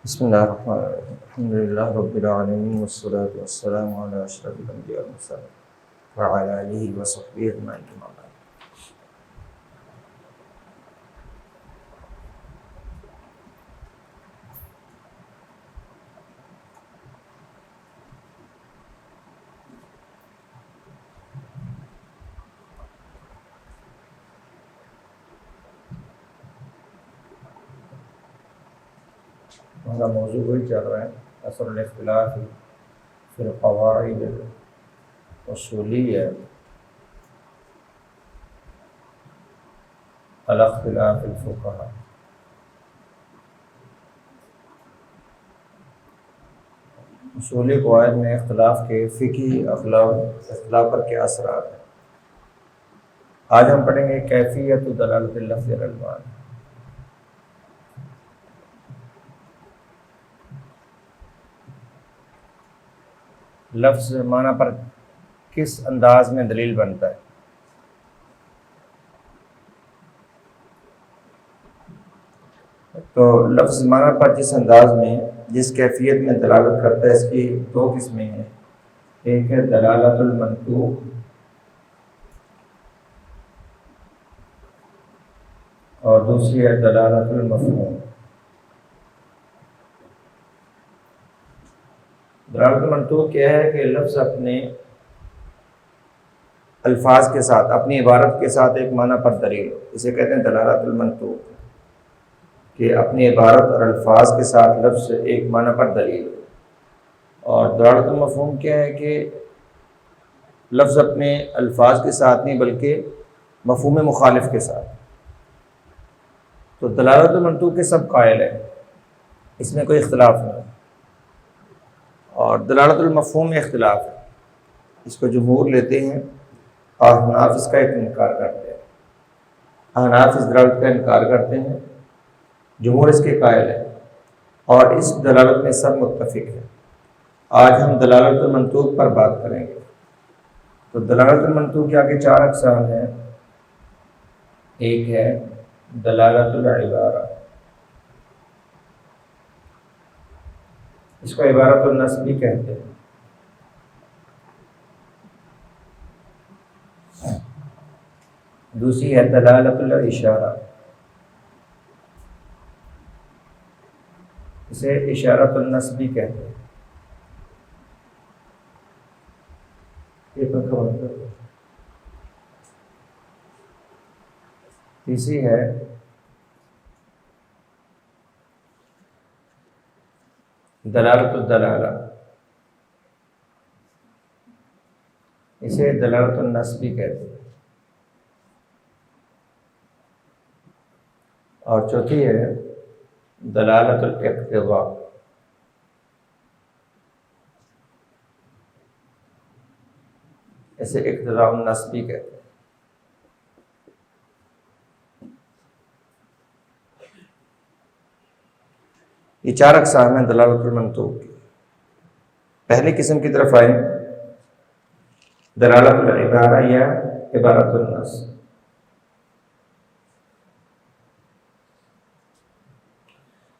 بسم اللہ الرحمن الرحیم الحمد للہ رب العالمین والصلاة والسلام علی اشرف الانبیاء والمرسلین وعلی آلہ وصحبہ اجمعین اما بعد۔ ہمارا موضوع وہی چل رہا ہے، اثر الاختلاف فی القواعد الاصولیہ علی اختلاف الفقہاء۔ اصولی قواعد میں اختلاف کے فقہی اختلاف پر کیا اثرات ہیں۔ آج ہم پڑھیں گے کیفیت دلالت اللفظ علی المعنی۔ لفظ معنی پر کس انداز میں دلیل بنتا ہے۔ تو لفظ معنی پر جس انداز میں جس کیفیت میں دلالت کرتا ہے، اس کی دو قسمیں ہیں۔ ایک ہے دلالت المنطوق اور دوسری ہے دلالت المفہوم۔ دلالت المنطوق کیا ہے کہ لفظ اپنے الفاظ کے ساتھ، اپنی عبارت کے ساتھ ایک معنی پر دلیل ہو، اسے کہتے ہیں دلالت المنطوق، کہ اپنی عبارت اور الفاظ کے ساتھ لفظ ایک معنی پر دلیل ہو۔ اور دلالت المفہوم کیا ہے کہ لفظ اپنے الفاظ کے ساتھ نہیں بلکہ مفہوم مخالف کے ساتھ۔ تو دلالت المنطوق کے سب قائل ہیں، اس میں کوئی اختلاف نہیں۔ اور دلالت المفہوم میں اختلاف ہے، اس کو جمہور لیتے ہیں اور احناف اس کا انکار کرتے ہیں۔ احناف اس دلالت کا انکار کرتے ہیں، جمہور اس کے قائل ہے، اور اس دلالت میں سب متفق ہیں۔ آج ہم دلالت المنطوق پر بات کریں گے۔ تو دلالت المنطوق کے آگے چار اقسام ہیں۔ ایک ہے دلالت العبارہ، اس کو عبارت النص بھی کہتے ہیں۔ دوسری ہے دلالت الاشارہ، اسے اشارت النص بھی کہتے ہیں۔ تیسری ہے دلالت الدلالہ، اسے دلالت النص بھی کہتے ہیں۔ اور چوتھی ہے دلالت الاقتضاء، اسے اقتضاء النص بھی کہتے ہیں۔ یہ چار اقسام ہیں دلالت المنطوق کی۔ پہلی قسم کی طرف آئیں، دلالت العبارہ یا عبارت النص۔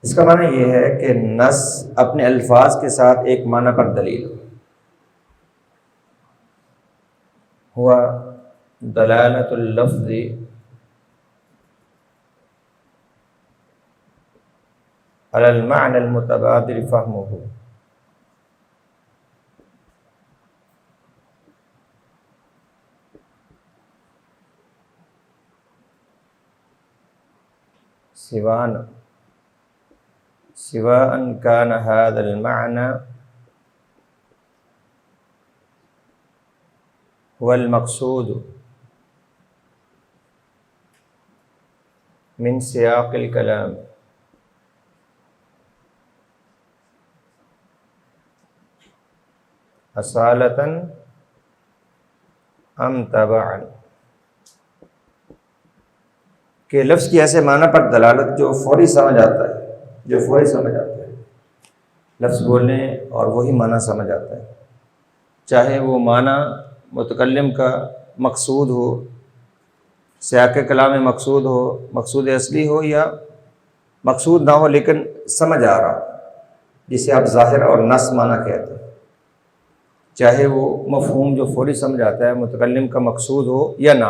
اس کا معنی یہ ہے کہ نص اپنے الفاظ کے ساتھ ایک معنی پر دلیل ہوا دلالت اللفظ علی المعنى المتبادر فهمه، سواء كان هذا المعنى هو المقصود من سياق الكلام اصالتاً ام تبعاً، کہ لفظ کی ایسے معنی پر دلالت جو فوری سمجھ آتا ہے، لفظ بولنے اور وہی معنی سمجھ آتا ہے، چاہے وہ معنی متکلم کا مقصود ہو، سیاق کلام میں مقصود ہو، مقصود اصلی ہو، یا مقصود نہ ہو لیکن سمجھ آ رہا، جسے آپ ظاہر اور نص معنی کہتے ہیں، چاہے وہ مفہوم جو فوری سمجھ آتا ہے متکلم کا مقصود ہو یا نہ،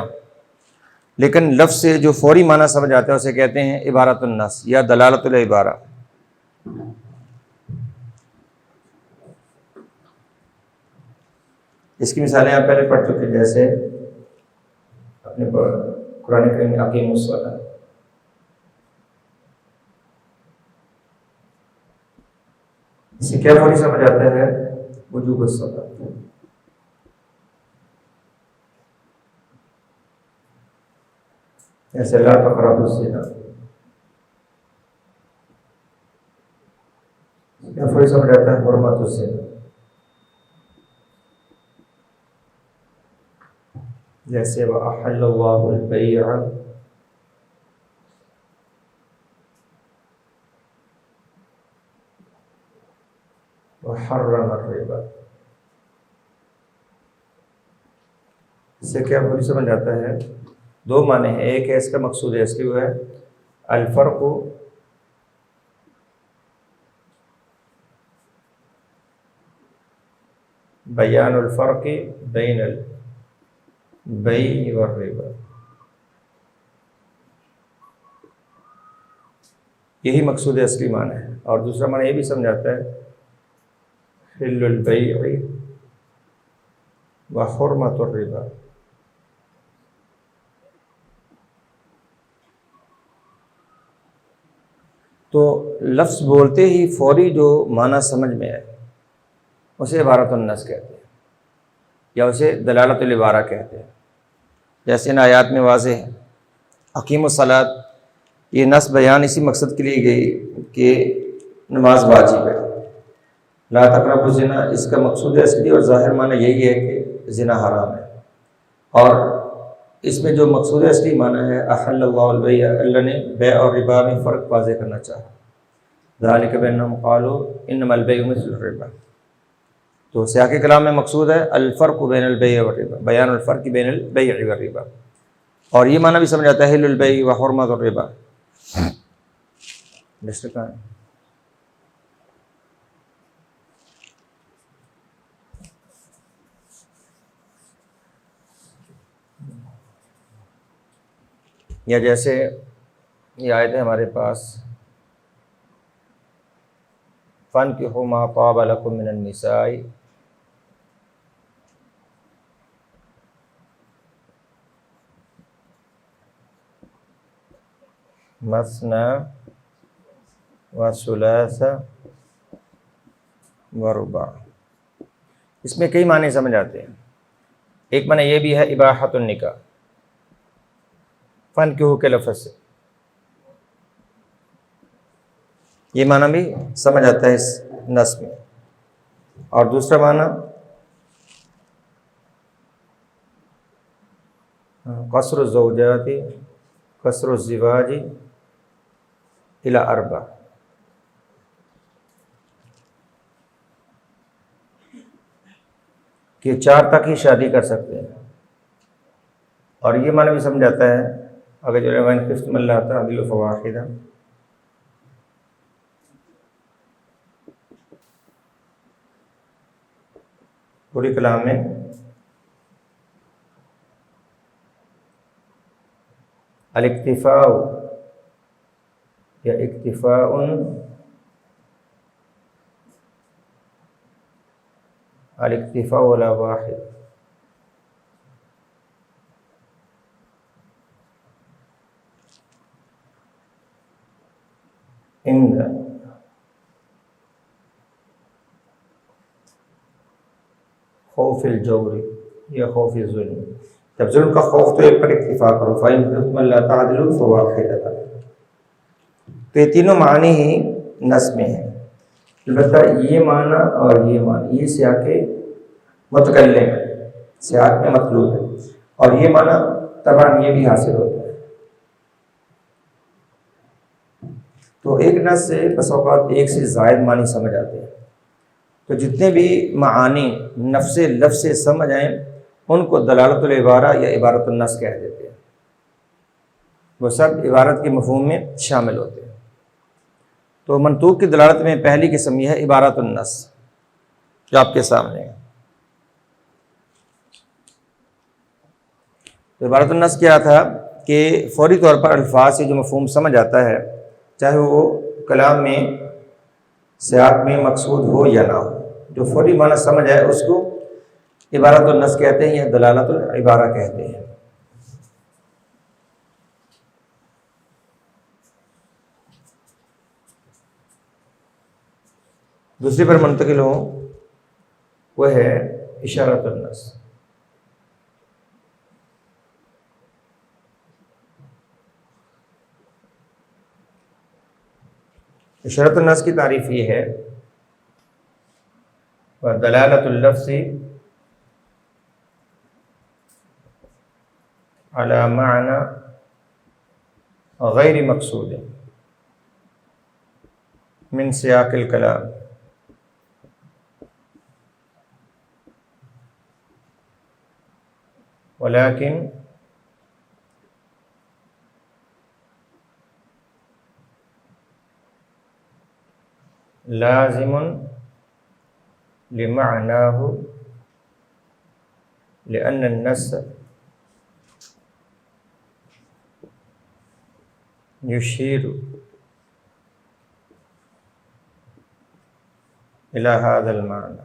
لیکن لفظ سے جو فوری معنی سمجھ آتا ہے اسے کہتے ہیں عبارت النص یا دلالت العبارہ۔ اس کی مثالیں آپ پہلے پڑھ چکے، جیسے اپنے قرآن کریم میں اقیم الصلاۃ، اسے کیا فوری سمجھ آتا ہے؟ وجوب الصلاۃ۔ جیسے لا تقربوا الزنا، کیا فوری سمجھ آتا ہے؟ حرمت الزنا۔ جیسے وَأَحَلَّ اللَّهُ الْبَيْعَ وَحَرَّمَ الرِّبَا، اس سے کیا فوری سمجھ آتا ہے؟ دو معنی ہیں، ایک ہے اس کا مقصود ہے، اس کی وہ ہے الفرق بیان الفرق بین البیع والربا، یہی مقصود اصلی معنی ہے۔ اور دوسرا معنی یہ بھی سمجھاتا ہے حل البیع وحرمت الربا۔ تو لفظ بولتے ہی فوری جو معنی سمجھ میں آئے اسے عبارت النص کہتے ہیں یا اسے دلالت العبارہ کہتے ہیں۔ جیسے ان آیات میں واضح ہے اقیم الصلاۃ، یہ نص بیان اسی مقصد کے لیے گئی کہ نماز واجب ہے۔ لا تقربوا الزنا، اس کا مقصود اصلی اور ظاہر معنی یہی ہے کہ زنا حرام ہے، اور اس میں جو مقصود اصلی معنی ہے احل اللہ البیع، اللہ نے بیع اور ربا میں فرق واضح کرنا چاہا، ذالک بانہم قالوا انما البیع مثل الربا۔ تو سیاق کلام میں مقصود ہے الفرق بین البیع والربا، بیان الفرق بین البیع والربا، اور یہ معنی بھی سمجھ آتا ہے حل البیع وحرمت الربا۔ یا جیسے یہ آیت ہے ہمارے پاس فَانكِحُوا مَا طَابَ لَكُم مِّنَ النِّسَاءِ مثنى وثلاث ورباع۔ اس میں کئی معنی سمجھ آتے ہیں۔ ایک معنی یہ بھی ہے اباحۃ النکاح، فَانكِحُوا کے لفظ سے یہ معنی بھی سمجھ آتا ہے اس نص میں۔ اور دوسرا معنی قصر الزوجات قصر الزواج الی اربع، کہ 4 تک ہی شادی کر سکتے ہیں۔ اور یہ معنی بھی سمجھ آتا ہے اگر جو وَإِنْ خِفْتُمْ أَلَّا تَعْدِلُوا فَوَاحِدَةً، پوری کلام میں الاکتفاء یا اکتفاء الاکتفاء ولا واحد، عند خوف الجور یا خوف الظلم، جب ظلم کا خوف تو ایک پر اکتفا کرو، فَإِنْ خِفْتُمْ أَلَّا تَعْدِلُوا فَوَاحِدَةً۔ تو یہ تینوں معنی ہی نص میں ہیں، البتہ یہ معنی اور یہ معنی یہ سیاق متکلم ہے، سیاق میں مطلوب ہے، اور یہ معنی طبعاً یہ بھی حاصل ہوتا ہے۔ تو ایک نص سے بس اوقات ایک سے زائد معنی سمجھ آتے ہیں، تو جتنے بھی معانی نفس لفظ سے سمجھ آئیں ان کو دلالت العبارہ یا عبارت النص کہہ دیتے ہیں، وہ سب عبارت کے مفہوم میں شامل ہوتے ہیں۔ تو منطوق کی دلالت میں پہلی قسم یہ ہے عبارت النص جو آپ کے سامنے ہے۔ تو عبارت النص کیا تھا کہ فوری طور پر الفاظ سے جو مفہوم سمجھ آتا ہے، چاہے وہ کلام میں سیاق میں مقصود ہو یا نہ ہو، جو فوری معنی سمجھ آئے اس کو عبارت النص کہتے ہیں یا دلالت العبارہ کہتے ہیں۔ دوسری پر منتقل ہوں، وہ ہے اشارۃ النص۔ اشارۃ النص کی تعریف یہ ہے دلالت اللفظ علی معنی غیر مقصود من سیاق الکلام ولیکن لازم لمعناه لأن النص يشير إلى هذا المعنى۔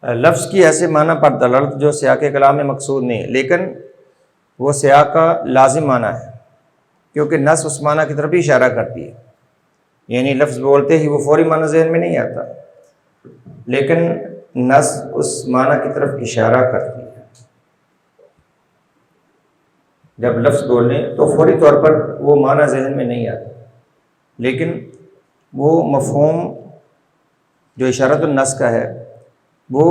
لفظ کی ایسے معنی پر دلالت جو سیاق کلام میں مقصود نہیں، لیکن وہ سیاق کا لازم معنی ہے، کیونکہ نص اس معنی کی طرف بھی اشارہ کرتی ہے، یعنی لفظ بولتے ہی وہ فوری معنی ذہن میں نہیں آتا، لیکن نص اس معنی کی طرف اشارہ کرتی ہے۔ جب لفظ بولیں تو فوری طور پر وہ معنی ذہن میں نہیں آتا، لیکن وہ مفہوم جو اشارۃ النص کا ہے وہ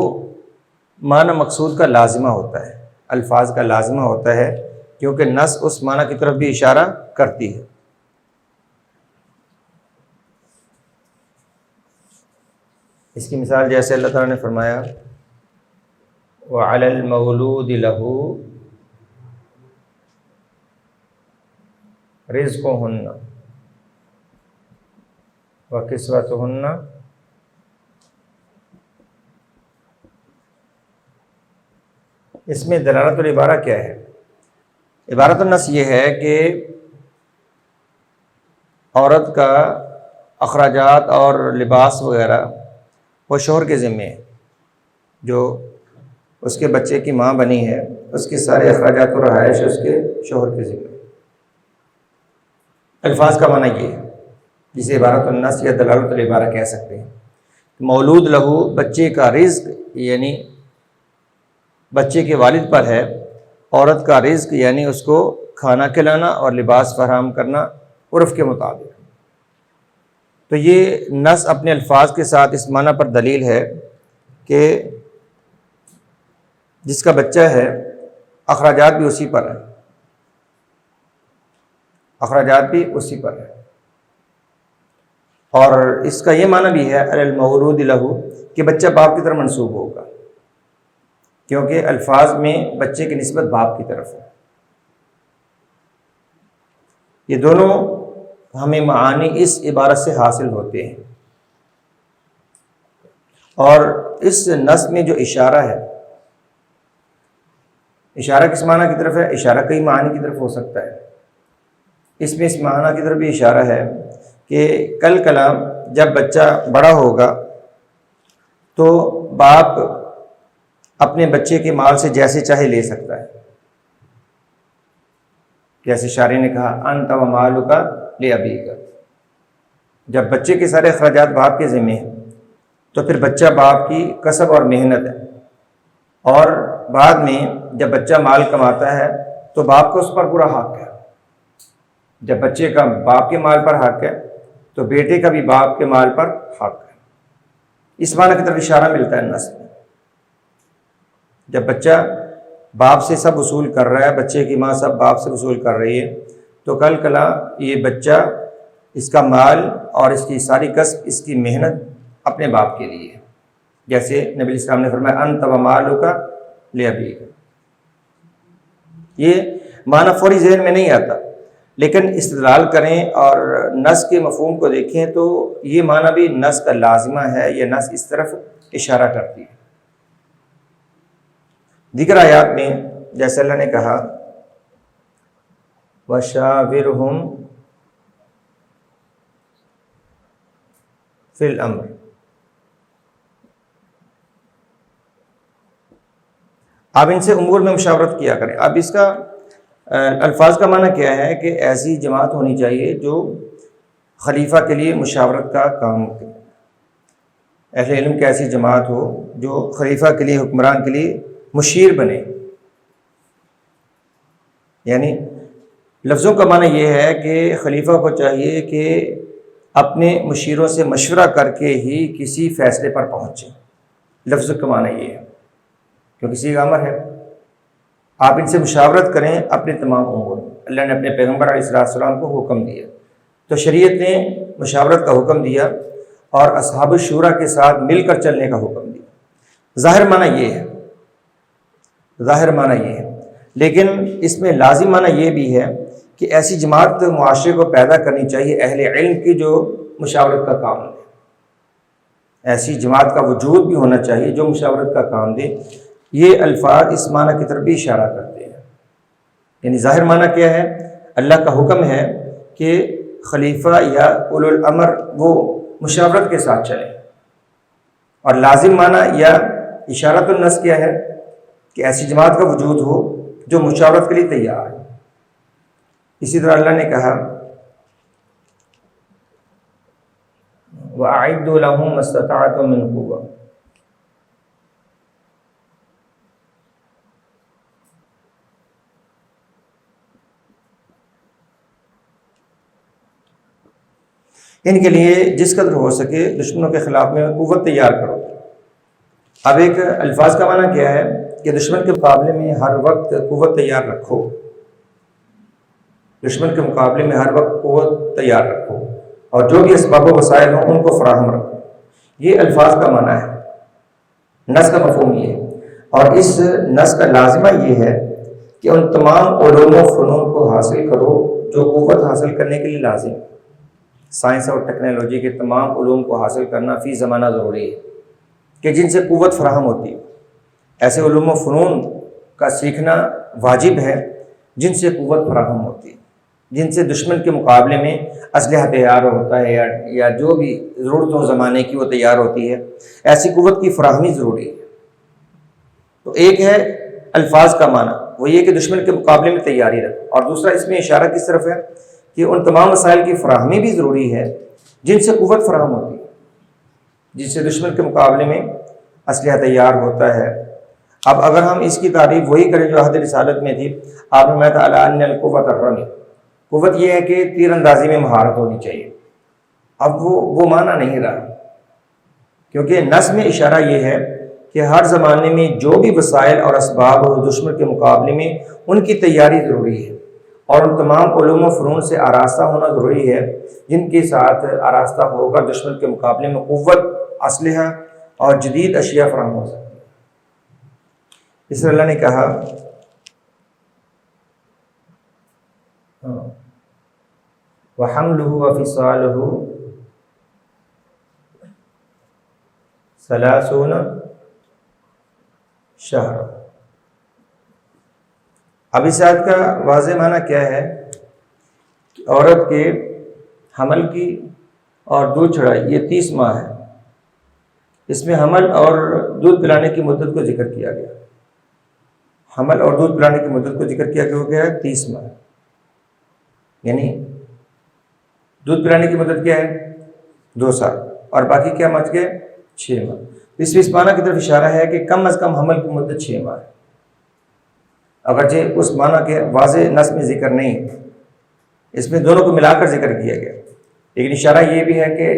معنی مقصود کا لازمہ ہوتا ہے، الفاظ کا لازمہ ہوتا ہے، کیونکہ نص اس معنی کی طرف بھی اشارہ کرتی ہے۔ اس کی مثال جیسے اللہ تعالیٰ نے فرمایا وَعَلَى الْمَوْلُودِ لَهُ رِزْقُهُنَّ وَكِسْوَتُهُنَّ، اس میں دلالت العبارہ کیا ہے؟ عبارت النص یہ ہے کہ عورت کا اخراجات اور لباس وغیرہ وہ شوہر کے ذمے ہے، جو اس کے بچے کی ماں بنی ہے اس کے سارے اخراجات و رہائش اس کے شوہر کے ذمے۔ الفاظ کا معنی یہ ہے جسے عبارت النص یا دلالت العبارہ کہہ سکتے ہیں۔ مولود لہو بچے کا رزق یعنی بچے کے والد پر ہے، عورت کا رزق یعنی اس کو کھانا کھلانا اور لباس فراہم کرنا عرف کے مطابق۔ تو یہ نص اپنے الفاظ کے ساتھ اس معنی پر دلیل ہے کہ جس کا بچہ ہے اخراجات بھی اسی پر ہیں، اخراجات بھی اسی پر ہیں، اور اس کا یہ معنی بھی ہے علی المولود لہو کہ بچہ باپ کی طرف منسوب ہوگا، کیونکہ الفاظ میں بچے کی نسبت باپ کی طرف ہے۔ یہ دونوں ہمیں معانی اس عبارت سے حاصل ہوتے ہیں، اور اس نص میں جو اشارہ ہے، اشارہ کس معنی کی طرف ہے؟ اشارہ کئی معنی کی طرف ہو سکتا ہے، اس میں اس معنی کی طرف بھی اشارہ ہے کہ کل کلام جب بچہ بڑا ہوگا تو باپ اپنے بچے کے مال سے جیسے چاہے لے سکتا ہے، جیسے شاعر نے کہا انت و مالک لابیک۔ جب بچے کے سارے اخراجات باپ کے ذمہ ہیں تو پھر بچہ باپ کی کسب اور محنت ہے، اور بعد میں جب بچہ مال کماتا ہے تو باپ کو اس پر پورا حق ہے۔ جب بچے کا باپ کے مال پر حق ہے تو بیٹے کا بھی باپ کے مال پر حق ہے۔ اس معنی کی طرف اشارہ ملتا ہے نص میں۔ جب بچہ باپ سے سب وصول کر رہا ہے، بچے کی ماں سب باپ سے وصول کر رہی ہے، تو کل کلا یہ بچہ اس کا مال اور اس کی ساری کسب، اس کی محنت اپنے باپ کے لیے ہے، جیسے نبی علیہ السلام نے فرمایا انت و مالک لابیک۔ یہ معنی فوری ذہن میں نہیں آتا، لیکن استدلال کریں اور نص کے مفہوم کو دیکھیں تو یہ معنی بھی نص کا لازمہ ہے، یہ نص اس طرف اشارہ کرتی ہے۔ دیگر آیات میں جیسے اللہ نے کہا وَشَاوِرْهُمْ فِي الْأَمْرِ، آپ ان سے امور میں مشاورت کیا کریں۔ اب اس کا الفاظ کا معنی کیا ہے کہ ایسی جماعت ہونی چاہیے جو خلیفہ کے لیے مشاورت کا کام کرے، اہل علم کی ایسی جماعت ہو جو خلیفہ کے لیے، حکمران کے لیے مشیر بنے۔ یعنی لفظوں کا معنی یہ ہے کہ خلیفہ کو چاہیے کہ اپنے مشیروں سے مشورہ کر کے ہی کسی فیصلے پر پہنچے، لفظ کا معنی یہ ہے، کیونکہ کسی کا امر ہے، آپ ان سے مشاورت کریں اپنے تمام امور میں۔ اللہ نے اپنے پیغمبر علیہ السلام کو حکم دیا، تو شریعت نے مشاورت کا حکم دیا اور اصحاب الشورا کے ساتھ مل کر چلنے کا حکم دیا۔ ظاہر معنی یہ ہے، ظاہر معنی یہ ہے، لیکن اس میں لازم معنی یہ بھی ہے کہ ایسی جماعت معاشرے کو پیدا کرنی چاہیے اہل علم کی جو مشاورت کا کام دے، ایسی جماعت کا وجود بھی ہونا چاہیے جو مشاورت کا کام دے۔ یہ الفاظ اس معنی کی طرف بھی اشارہ کرتے ہیں۔ یعنی ظاہر معنی کیا ہے؟ اللہ کا حکم ہے کہ خلیفہ یا اولو الامر وہ مشاورت کے ساتھ چلیں، اور لازم معنی یا اشارۃ النص کیا ہے کہ ایسی جماعت کا وجود ہو جو مشاورت کے لیے تیار ہے۔ اسی طرح اللہ نے کہا وَأَعِدُّوا لَهُم مَّا اسْتَطَعْتُم مِّن قُوَّةٍ، ان کے لیے جس قدر ہو سکے دشمنوں کے خلاف میں قوت تیار کرو۔ اب ایک الفاظ کا معنی کیا ہے کہ دشمن کے مقابلے میں ہر وقت قوت تیار رکھو، دشمن کے مقابلے میں ہر وقت قوت تیار رکھو، اور جو بھی اسباب و وسائل ہوں ان کو فراہم رکھو۔ یہ الفاظ کا معنی ہے، نص کا مفہوم یہ ہے، اور اس نص کا لازمہ یہ ہے کہ ان تمام علوم و فنون کو حاصل کرو جو قوت حاصل کرنے کے لیے لازم ہے۔ سائنس اور ٹیکنالوجی کے تمام علوم کو حاصل کرنا فی زمانہ ضروری ہے کہ جن سے قوت فراہم ہوتی ہے۔ ایسے علوم و فنون کا سیکھنا واجب ہے جن سے قوت فراہم ہوتی ہے، جن سے دشمن کے مقابلے میں اسلحہ تیار ہوتا ہے یا جو بھی ضرورت ہو زمانے کی وہ تیار ہوتی ہے، ایسی قوت کی فراہمی ضروری ہے۔ تو ایک ہے الفاظ کا معنی، وہ یہ کہ دشمن کے مقابلے میں تیاری رکھو، اور دوسرا اس میں اشارہ کس طرف ہے کہ ان تمام مسائل کی فراہمی بھی ضروری ہے جن سے قوت فراہم ہوتی ہے، جس سے دشمن کے مقابلے میں اسلحہ تیار ہوتا ہے۔ اب اگر ہم اس کی تعریف وہی کریں جو عہد رسالت میں تھی، آپ نے میں تعالیٰ ان القوت الرمی، قوت یہ ہے کہ تیر اندازی میں مہارت ہونی چاہیے۔ اب وہ معنی نہیں رہا، کیونکہ نص میں اشارہ یہ ہے کہ ہر زمانے میں جو بھی وسائل اور اسباب ہو دشمن کے مقابلے میں ان کی تیاری ضروری ہے، اور ان تمام علوم و فنون سے آراستہ ہونا ضروری ہے جن کے ساتھ آراستہ ہو کر دشمن کے مقابلے میں قوت، اسلحہ اور جدید اشیاء فراہم ہو سکتی ہے۔ اس لیے اللہ نے کہا وَحَمْلُهُ وَفِصَالُهُ 30 شہر۔ اب اس آیت کا واضح معنی کیا ہے کہ عورت کے حمل کی اور دودھ چڑھائی یہ 30 ماہ ہے۔ اس میں حمل اور دودھ پلانے کی مدت کو ذکر کیا گیا، حمل اور دودھ پلانے کی مدت کو ذکر کیا گیا ہے 30 ماہ، یعنی دودھ پلانے کی مدت کیا ہے 2 سال، اور باقی کیا بچ گئے 6 ماہ۔ اس معنی کی طرف اشارہ ہے کہ کم از کم حمل کی مدت 6 ماہ ہے، اگرچہ اس معنی کے واضح نص میں ذکر نہیں، اس میں دونوں کو ملا کر ذکر کیا گیا، لیکن اشارہ یہ بھی ہے کہ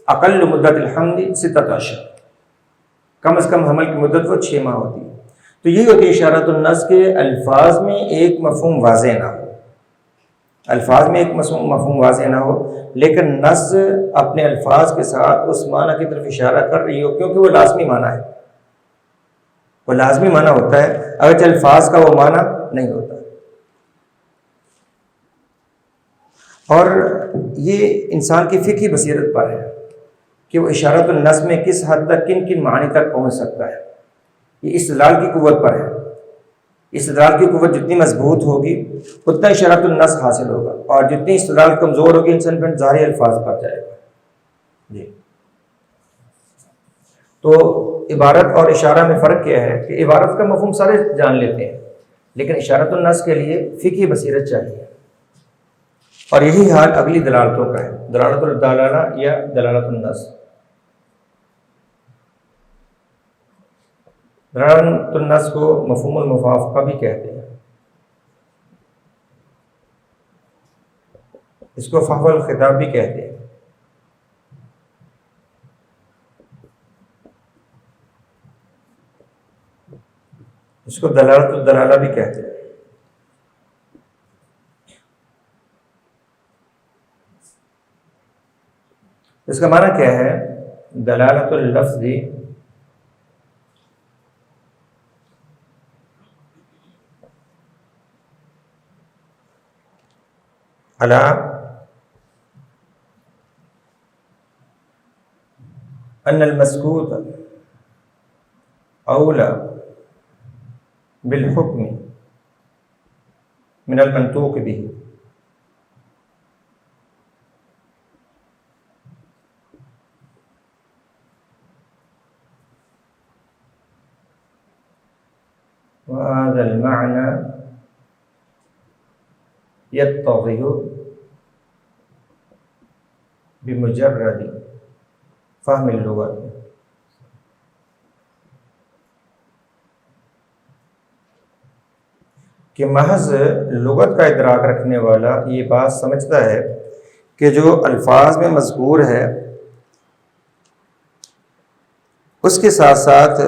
اقل مدت الحمل 6 اشہر، کم از کم حمل کی مدت وہ 6 ماہ ہوتی ہے۔ تو یہی ہوتی ہے اشارۃ النص کے الفاظ میں ایک مفہوم واضح نہ ہو، الفاظ میں ایک مفہوم واضح نہ ہو، لیکن نص اپنے الفاظ کے ساتھ اس معنی کی طرف اشارہ کر رہی ہو، کیونکہ وہ لازمی معنی ہے، وہ لازمی معنی ہوتا ہے، اگرچہ الفاظ کا وہ معنی نہیں ہوتا۔ اور یہ انسان کی فقہی بصیرت پر ہے کہ وہ اشارۃ النص میں کس حد تک کن کن معنی تک پہنچ سکتا ہے. یہ استدلال کی قوت پر ہے. استدلال کی قوت جتنی مضبوط ہوگی اتنا اشارۃ النص حاصل ہوگا، اور جتنی استدلال کمزور ہوگی انسان پھر ظاہری الفاظ پر جائے گا. جی، تو عبارت اور اشارہ میں فرق کیا ہے کہ عبارت کا مفہوم سارے جان لیتے ہیں، لیکن اشارۃ النص کے لیے فقہی بصیرت چاہیے. اور یہی حال اگلی دلالتوں کا ہے، دلالت الدلالہ یا دلالت النص. دلالت النص کو مفہوم المفافقہ بھی کہتے ہیں. اس کو فحوى الخطاب بھی کہتے ہیں. اس کو دلالت الدلالہ بھی کہتے ہیں. اس کا معنی کیا ہے؟ دلالت اللفظ علی ان المسکوت اولی بالحکم من المنطوق به. وهذا المعنى يتضح بمجرد فهم اللغة. کہ محض لغت کا ادراک رکھنے والا یہ بات سمجھتا ہے کہ جو الفاظ میں مذکور ہے اس کے ساتھ ساتھ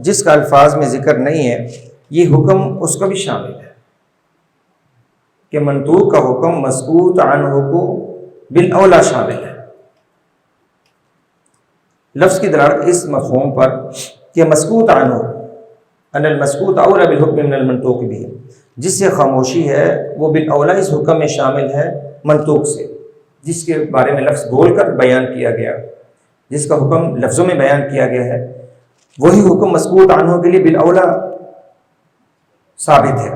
جس کا الفاظ میں ذکر نہیں ہے یہ حکم اس کو بھی شامل ہے، کہ منطوق کا حکم مسکوت عنہ کو بالاولا شامل ہے. لفظ کی دلالت اس مفہوم پر کہ مسکوت عنہ ان المسکوت اولا بالحکم من المنطوق به، جس سے خاموشی ہے وہ بالاولا اس حکم میں شامل ہے منطوق سے، جس کے بارے میں لفظ بول کر بیان کیا گیا، جس کا حکم لفظوں میں بیان کیا گیا ہے، وہی حکم مسکوت عنہ کے لیے بالاولا ثابت ہے.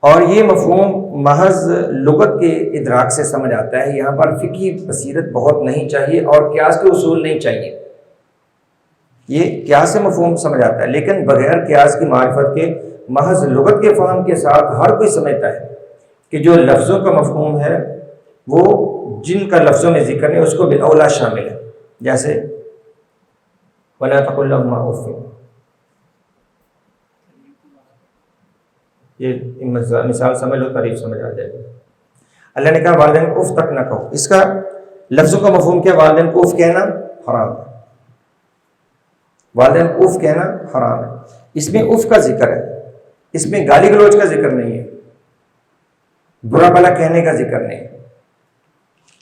اور یہ مفہوم محض لغت کے ادراک سے سمجھ آتا ہے. یہاں پر فقہی بصیرت بہت نہیں چاہیے اور قیاس کے اصول نہیں چاہیے. یہ قیاس سے مفہوم سمجھ آتا ہے، لیکن بغیر قیاس کی معرفت کے محض لغت کے فہم کے ساتھ ہر کوئی سمجھتا ہے کہ جو لفظوں کا مفہوم ہے وہ جن کا لفظوں میں ذکر نہیں اس کو بالاولا شامل ہے. جیسے وَلَا تَقُل لَهُمَا أُفٍّ، یہ مثال سمجھ لو، تعریف سمجھ آ جائے گی. اللہ نے کہا والدین کو اف تک نہ کہو. اس کا لفظوں کا مفہوم کیا؟ والدین کو اف کہنا حرام ہے. والدین کو اف کہنا حرام ہے. اس میں اف کا ذکر ہے، اس میں گالی گلوچ کا ذکر نہیں ہے، برا بھلا کہنے کا ذکر نہیں ہے.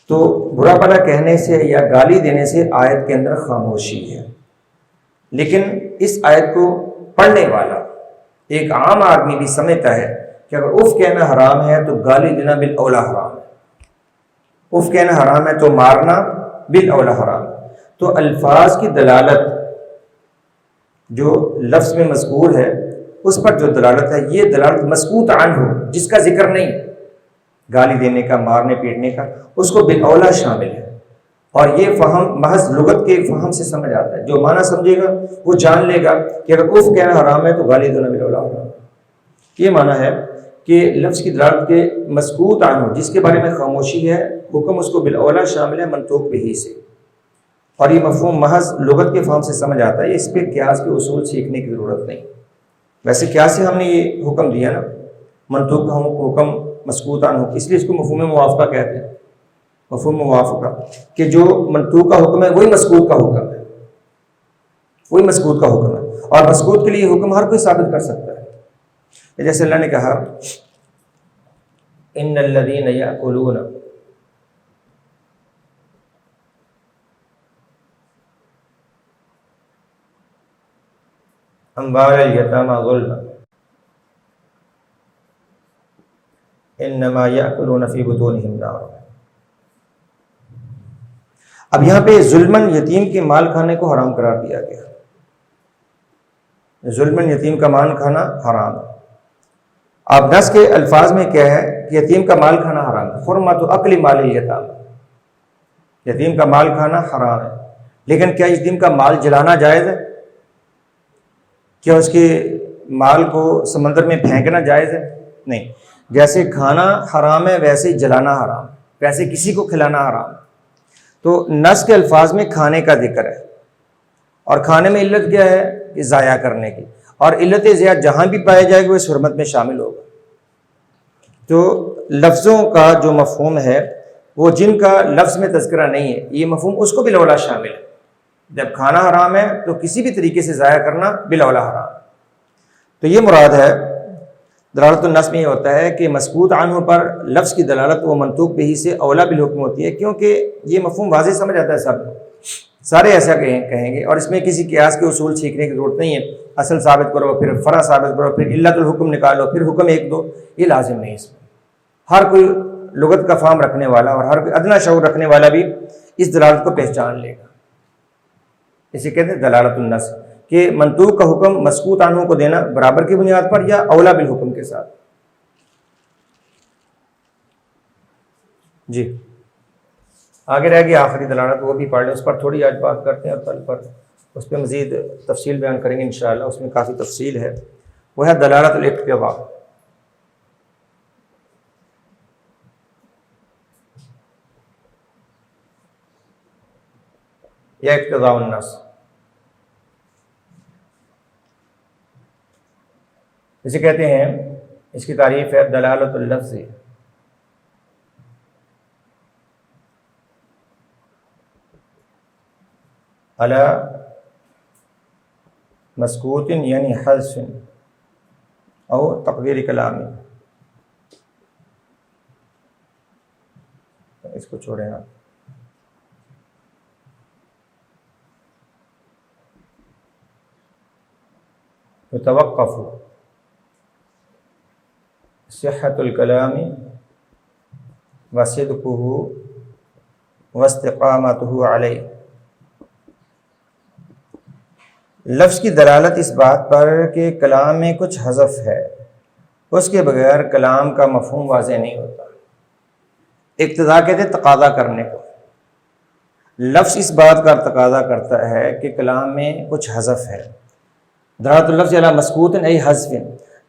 تو برا بھلا کہنے سے یا گالی دینے سے آیت کے اندر خاموشی ہے، لیکن اس آیت کو پڑھنے والا ایک عام آدمی بھی سمجھتا ہے کہ اگر اف کہنا حرام ہے تو گالی دینا بالاولا حرام ہے، اف کہنا حرام ہے تو مارنا بالاولا حرام ہے. تو الفاظ کی دلالت جو لفظ میں مذکور ہے اس پر جو دلالت ہے یہ دلالت مسکوت عنہ ہو، جس کا ذکر نہیں، گالی دینے کا، مارنے پیٹنے کا، اس کو بالاولا شامل ہے. اور یہ فہم محض لغت کے فہم سے سمجھ آتا ہے. جو معنی سمجھے گا وہ جان لے گا کہ اگر اف کہنا حرام ہے تو گالی دینا بالاولا حرام ہے. یہ معنی ہے کہ لفظ کی دلالت کے مسکوت عنہ، جس کے بارے میں خاموشی ہے، حکم اس کو بالاولا شامل ہے منطوق بہ سے. اور یہ مفہوم محض لغت کے فہم سے سمجھ آتا ہے، اس پہ قیاس کے اصول سیکھنے کی ضرورت نہیں. ویسے قیاس سے ہم نے یہ حکم دیا نا، منطوق کا حکم مسکوت عنہ، اس لیے اس کو مفہوم موافقہ کہتے ہیں. مفہوم موافقہ کہ جو منطوق کا حکم ہے وہی مسکوت کا حکم ہے، وہی مسکوت کا حکم ہے. اور مسکوت کے لیے یہ حکم ہر کوئی ثابت کر سکتا ہے. جیسے اللہ نے کہا ان الذین یأکلون اموال الیتامی ظلما انما یأکلون فی بطونہم نارا. اب یہاں پہ ظلمن یتیم کے مال کھانے کو حرام قرار دیا گیا. ظلمن یتیم کا مال کھانا حرام ہے. اب نص کے الفاظ میں کیا ہے کہ یتیم کا مال کھانا حرام ہے. حرمت اکل مال الیتام، یتیم کا مال کھانا حرام ہے. لیکن کیا یتیم کا مال جلانا جائز ہے؟ کیا اس کے مال کو سمندر میں پھینکنا جائز ہے؟ نہیں. جیسے کھانا حرام ہے ویسے جلانا حرام ہے، ویسے کسی کو کھلانا حرام ہے. تو نص کے الفاظ میں کھانے کا ذکر ہے، اور کھانے میں علت کیا ہے کہ ضائع کرنے کی، اور علت ضیاء جہاں بھی پائے جائے گی وہ اس حرمت میں شامل ہوگا. تو لفظوں کا جو مفہوم ہے وہ جن کا لفظ میں تذکرہ نہیں ہے یہ مفہوم اس کو بلا شامل ہے. جب کھانا حرام ہے تو کسی بھی طریقے سے ضائع کرنا بلا حرام. تو یہ مراد ہے. دلالت النص میں یہ ہوتا ہے کہ مسکوت عنہ پر لفظ کی دلالت وہ منطوق بہی سے اولا بالحکم ہوتی ہے، کیونکہ یہ مفہوم واضح سمجھ آتا ہے، سب سارے ایسا کہیں گے، اور اس میں کسی قیاس کے اصول سیکھنے کی ضرورت نہیں ہے. اصل ثابت کرو، پھر فرع ثابت کرو، پھر علت الحکم نکالو، پھر حکم ایک دو، یہ لازم نہیں. اس میں ہر کوئی لغت کا فہم رکھنے والا اور ہر کوئی ادنا شعور رکھنے والا بھی اس دلالت کو پہچان لے گا. اسے کہتے ہیں دلالت النص، کہ منطوق کا حکم مسکوت عنہ کو دینا برابر کی بنیاد پر یا اولا بالحکم کے ساتھ. جی آگے رہ گیا آخری دلالت، وہ بھی پڑھ لیں، اس پر تھوڑی آج بات کرتے ہیں، اور کل پر اس پہ مزید تفصیل بیان کریں گے انشاءاللہ. اس میں کافی تفصیل ہے. وہ ہے دلالت الاقتضاء. یا اقتضاء النص، اسے کہتے ہیں، اس کی تعریف ہے دلالت اللفظ علی مسکوت یعنی حذف او تقدیر کلامی. اس کو چھوڑیں آپ. یتوقف صحت الکلام وصدقہ واستقامتہ علیہ. لفظ کی دلالت اس بات پر کہ کلام میں کچھ حذف ہے، اس کے بغیر کلام کا مفہوم واضح نہیں ہوتا. اقتضاء کہتے ہیں تقاضا کرنے کو. لفظ اس بات کا تقاضا کرتا ہے کہ کلام میں کچھ حذف ہے. دلالت اللفظ علی مسکوت ای حذف،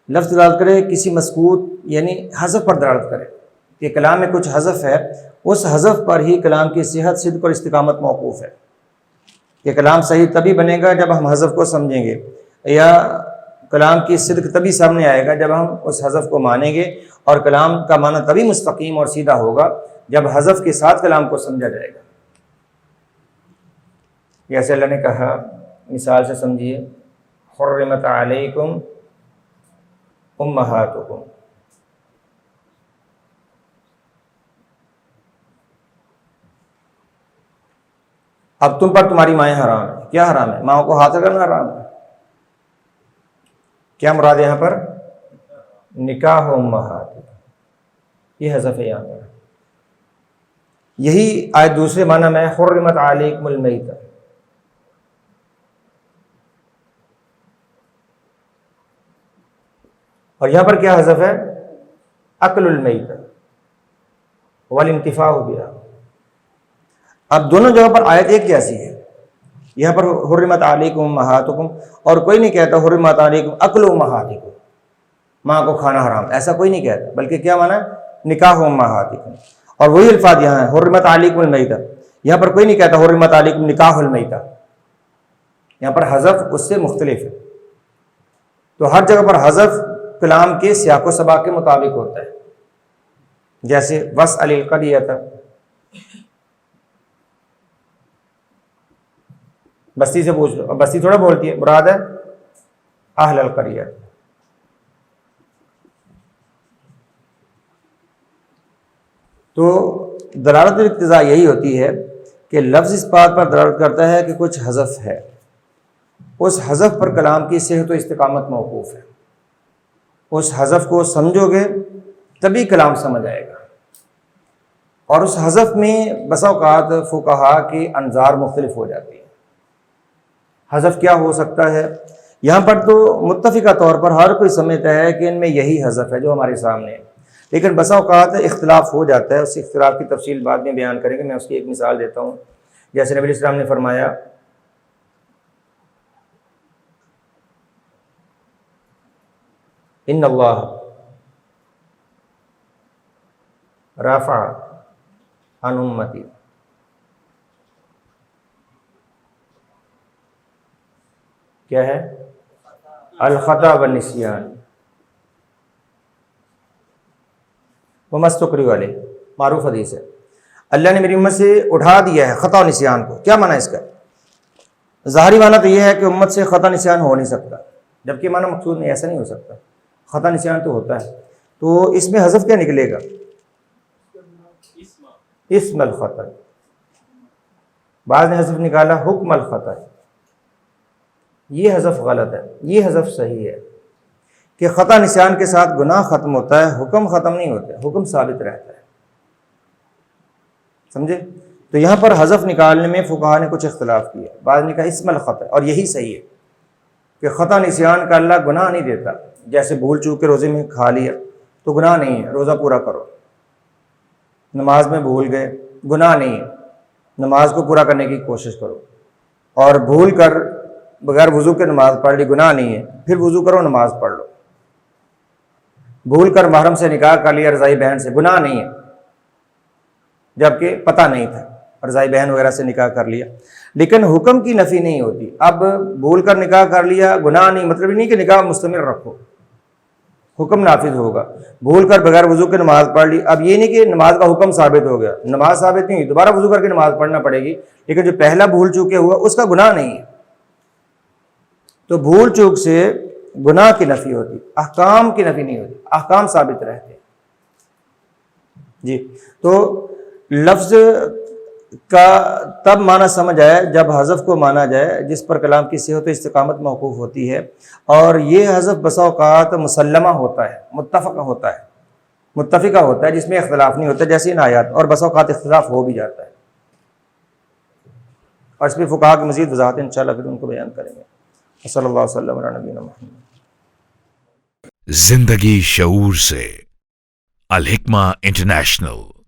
لفظ دلالت کرے کسی مسکوت یعنی حذف پر دلالت کرے کہ کلام میں کچھ حذف ہے، اس حذف پر ہی کلام کی صحت، صدق اور استقامت موقوف ہے. کہ کلام صحیح تبھی بنے گا جب ہم حذف کو سمجھیں گے، یا کلام کی صدق تبھی سامنے آئے گا جب ہم اس حذف کو مانیں گے، اور کلام کا معنی تبھی مستقیم اور سیدھا ہوگا جب حذف کے ساتھ کلام کو سمجھا جائے گا. جیسے اللہ نے کہا، مثال سے سمجھیے، حرمت علیکم امہاتکم. اب تم پر تمہاری مائیں حرام ہے. کیا حرام ہے؟ ماؤں کو ہاتھ کرنا حرام ہے. کیا مراد ہے یہاں پر؟ نکاح امہاتکم، یہ حذف ہے یہاں پر. یہی آیت دوسرے معنی میں حرمت علیکم المیتہ. اور یہاں پر کیا حذف ہے؟ اکل المیتہ والانتفاع بها. اب دونوں جگہ پر آیت ایک جیسی ہے. یہاں پر حرمت علیکم امہاتکم، اور کوئی نہیں کہتا حرمت علیکم اکل امہاتکم، ماں کو کھانا حرام، ایسا کوئی نہیں کہتا، بلکہ کیا معنی ہے؟ نکاح امہاتکم. اور وہی الفاظ یہاں ہے حرمت علیکم المیتہ. یہاں پر کوئی نہیں کہتا حرمت علیکم نکاح المیتہ. یہاں پر حذف اس سے مختلف ہے. تو ہر جگہ پر حذف کلام کے سیاق و سباق کے مطابق ہوتا ہے. جیسے واسأل القریۃ، بستی سے پوچھ لو. اب بستی تھوڑا بولتی ہے، مراد ہے اہل القریہ. تو دلالت الاقتضاء یہی ہوتی ہے کہ لفظ اس بات پر دلالت کرتا ہے کہ کچھ حذف ہے، اس حذف پر کلام کی صحت و استقامت موقوف ہے. اس حذف کو سمجھو گے تبھی کلام سمجھ آئے گا. اور اس حذف میں بسا اوقات فقہا کی انظار مختلف ہو جاتی ہیں. حذف کیا ہو سکتا ہے؟ یہاں پر تو متفقہ طور پر ہر کوئی سمجھتا ہے کہ ان میں یہی حذف ہے جو ہمارے سامنے ہے، لیکن بسا اوقات اختلاف ہو جاتا ہے. اس اختلاف کی تفصیل بعد میں بیان کریں گے. میں اس کی ایک مثال دیتا ہوں. جیسے نبی علیہ السلام نے فرمایا ان اللہ رفع عن امتی کیا ہے؟ الخطا والنسیان وما استکرہوا علیہ. معروف حدیث ہے. اللہ نے میری امت سے اٹھا دیا ہے خطا و نسیان کو. کیا معنی اس کا؟ ظاہری معنی تو یہ ہے کہ امت سے خطا نسیان ہو نہیں سکتا، جبکہ معنی مقصود نہیں، ایسا نہیں ہو سکتا. خطا نسیان تو ہوتا ہے. تو اس میں حذف کیا نکلے گا؟ اسم الخطا. بعض نے حذف نکالا حکم الخطا. یہ حذف غلط ہے. یہ حذف صحیح ہے کہ خطا نسیان کے ساتھ گناہ ختم ہوتا ہے، حکم ختم نہیں ہوتا ہے، حکم ثابت رہتا ہے. سمجھے؟ تو یہاں پر حذف نکالنے میں فقہا نے کچھ اختلاف کیا. بعض نے کہا اسم الخطا، اور یہی صحیح ہے کہ خطا نسیان کا اللہ گناہ نہیں دیتا. جیسے بھول چوک کے روزے میں کھا لیا تو گناہ نہیں ہے، روزہ پورا کرو. نماز میں بھول گئے، گناہ نہیں ہے، نماز کو پورا کرنے کی کوشش کرو. اور بھول کر بغیر وضو کے نماز پڑھ لی، گناہ نہیں ہے، پھر وضو کرو، نماز پڑھ لو. بھول کر محرم سے نکاح کر لیا رضائی بہن سے، گناہ نہیں ہے، جبکہ پتہ نہیں تھا، رضائی بہن وغیرہ سے نکاح کر لیا. لیکن حکم کی نفی نہیں ہوتی. اب بھول کر نکاح کر لیا، گناہ نہیں، مطلب نہیں کہ نکاح مستمر رکھو، حکم نافذ ہوگا. بھول کر بغیر وضو کے نماز پڑھ لی، اب یہ نہیں کہ نماز کا حکم ثابت ہو گیا، نماز ثابت نہیں ہوئی، دوبارہ وضو کر کے نماز پڑھنا پڑے گی. لیکن جو پہلا بھول چوک کے ہوا اس کا گناہ نہیں ہے. تو بھول چوک سے گناہ کی نفی ہوتی، احکام کی نفی نہیں ہوتی، احکام ثابت رہتے ہیں. جی تو لفظ کا تب معنی سمجھ آئے جب حذف کو مانا جائے جس پر کلام کی صحت و استقامت موقوف ہوتی ہے. اور یہ حذف بسا اوقات مسلمہ ہوتا ہے، متفقہ ہوتا ہے، جس میں اختلاف نہیں ہوتا، جیسے ان آیات. اور بسا اوقات اختلاف ہو بھی جاتا ہے، اور اس میں فقہا کی مزید وضاحت انشاءاللہ پھر ان کو بیان کریں گے. صلی اللہ وسلم علی نبینا محمد. زندگی شعور سے، الحکمہ انٹرنیشنل.